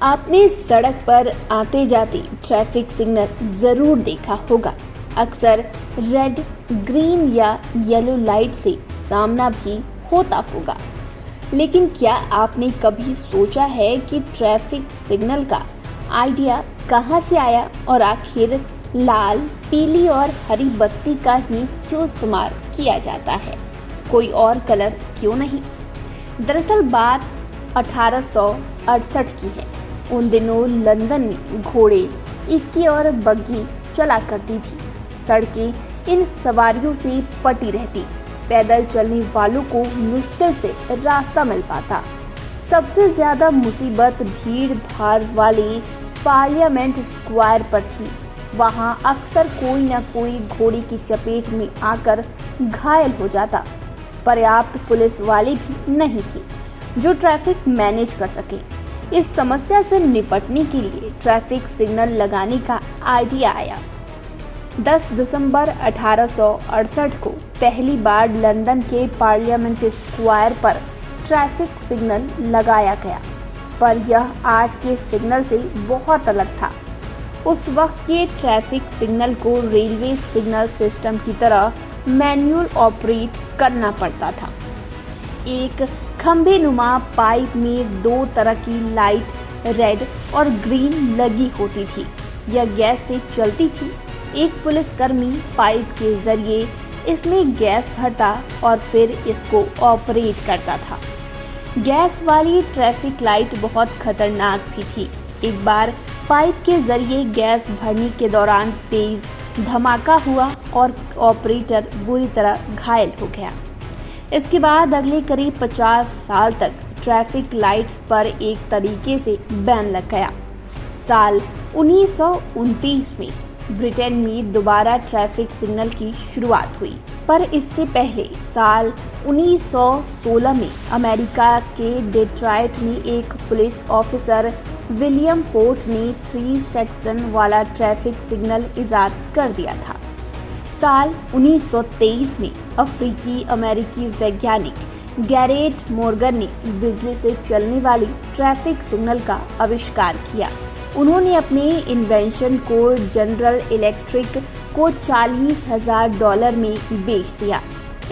आपने सड़क पर आते जाते ट्रैफिक सिग्नल ज़रूर देखा होगा। अक्सर रेड, ग्रीन या येलो लाइट से सामना भी होता होगा। लेकिन क्या आपने कभी सोचा है कि ट्रैफिक सिग्नल का आइडिया कहाँ से आया और आखिर लाल, पीली और हरी बत्ती का ही क्यों इस्तेमाल किया जाता है, कोई और कलर क्यों नहीं? दरअसल बात 1868 की है। उन दिनों लंदन में घोड़े, इक्की और बग्गी चला करती थी। सड़कें इन सवारियों से पटी रहती। पैदल चलने वालों को मुश्किल से रास्ता मिल पाता। सबसे ज्यादा मुसीबत भीड़ भाड़ वाले पार्लियामेंट स्क्वायर पर थी। वहां अक्सर कोई न कोई घोड़े की चपेट में आकर घायल हो जाता। पर्याप्त पुलिस वाले भी नहीं थे जो ट्रैफिक मैनेज कर सके। इस समस्या से निपटने के लिए ट्रैफिक सिग्नल लगाने का आइडिया आया। 10 दिसंबर 1868 को पहली बार लंदन के पार्लियामेंट स्क्वायर पर ट्रैफिक सिग्नल लगाया गया, पर यह आज के सिग्नल से बहुत अलग था। उस वक्त के ट्रैफिक सिग्नल को रेलवे सिग्नल सिस्टम की तरह मैन्युअल ऑपरेट करना पड़ता था। एक खंभे नुमा पाइप में 2 तरह की लाइट, रेड और ग्रीन लगी होती थी। यह गैस से चलती थी। एक पुलिसकर्मी पाइप के जरिए इसमें गैस भरता और फिर इसको ऑपरेट करता था। गैस वाली ट्रैफिक लाइट बहुत खतरनाक भी थी। एक बार पाइप के जरिए गैस भरने के दौरान तेज धमाका हुआ और ऑपरेटर बुरी तरह घायल हो गया। इसके बाद अगले करीब 50 साल तक ट्रैफिक लाइट्स पर एक तरीके से बैन लग गया। साल 1929 में ब्रिटेन में दोबारा ट्रैफिक सिग्नल की शुरुआत हुई, पर इससे पहले साल 1916 में अमेरिका के डेट्रॉइट में एक पुलिस ऑफिसर विलियम पोर्ट ने 3 सेक्शन वाला ट्रैफिक सिग्नल इजाद कर दिया था। साल 1923 में अफ्रीकी अमेरिकी वैज्ञानिक गैरेट मॉर्गन ने बिजली से चलने वाली ट्रैफिक सिग्नल का आविष्कार किया। उन्होंने अपने इन्वेंशन को जनरल इलेक्ट्रिक को $40,000 में बेच दिया।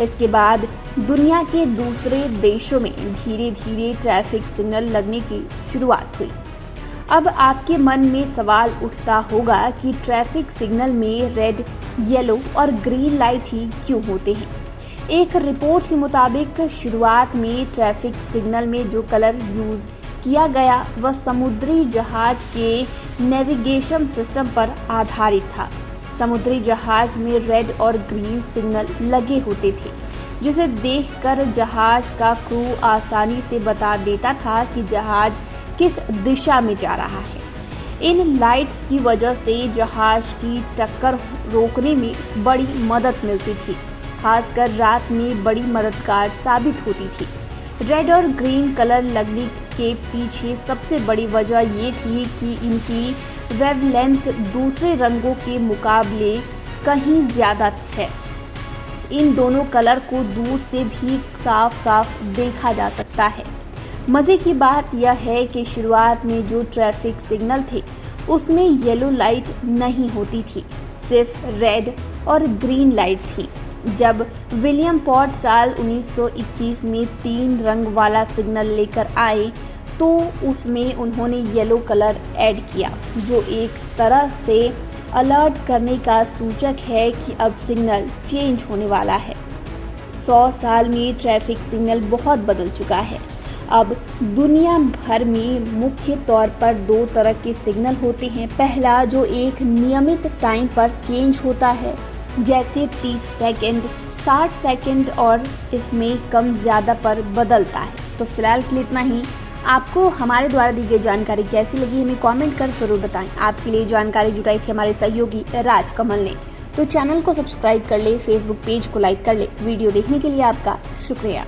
इसके बाद दुनिया के दूसरे देशों में धीरे धीरे ट्रैफिक सिग्नल लगने की शुरुआत हुई। अब आपके मन में सवाल उठता होगा कि ट्रैफिक सिग्नल में रेड, येलो और ग्रीन लाइट ही क्यों होते हैं। एक रिपोर्ट के मुताबिक शुरुआत में ट्रैफिक सिग्नल में जो कलर यूज किया गया वह समुद्री जहाज के नेविगेशन सिस्टम पर आधारित था। समुद्री जहाज में रेड और ग्रीन सिग्नल लगे होते थे, जिसे देखकर जहाज का क्रू आसानी से बता देता था कि जहाज किस दिशा में जा रहा है। इन लाइट्स की वजह से जहाज की टक्कर रोकने में बड़ी मदद मिलती थी, खासकर रात में बड़ी मददगार साबित होती थी। रेड और ग्रीन कलर लगने के पीछे सबसे बड़ी वजह ये थी कि इनकी वेवलेंथ दूसरे रंगों के मुकाबले कहीं ज़्यादा है। इन दोनों कलर को दूर से भी साफ साफ देखा जा सकता है। मज़े की बात यह है कि शुरुआत में जो ट्रैफिक सिग्नल थे उसमें येलो लाइट नहीं होती थी, सिर्फ रेड और ग्रीन लाइट थी। जब विलियम पॉट साल 1921 में 3 रंग वाला सिग्नल लेकर आए तो उसमें उन्होंने येलो कलर ऐड किया, जो एक तरह से अलर्ट करने का सूचक है कि अब सिग्नल चेंज होने वाला है। 100 साल में ट्रैफिक सिग्नल बहुत बदल चुका है। अब दुनिया भर में मुख्य तौर पर 2 तरह के सिग्नल होते हैं। पहला जो एक नियमित टाइम पर चेंज होता है, जैसे 30 सेकंड, 60 सेकंड और इसमें कम ज़्यादा पर बदलता है। तो फिलहाल के लिए इतना ही। आपको हमारे द्वारा दी गई जानकारी कैसी लगी हमें कमेंट कर ज़रूर बताएं। आपके लिए जानकारी जुटाई थी हमारे सहयोगी राजकमल ने। तो चैनल को सब्सक्राइब कर ले, फेसबुक पेज को लाइक कर ले। वीडियो देखने के लिए आपका शुक्रिया।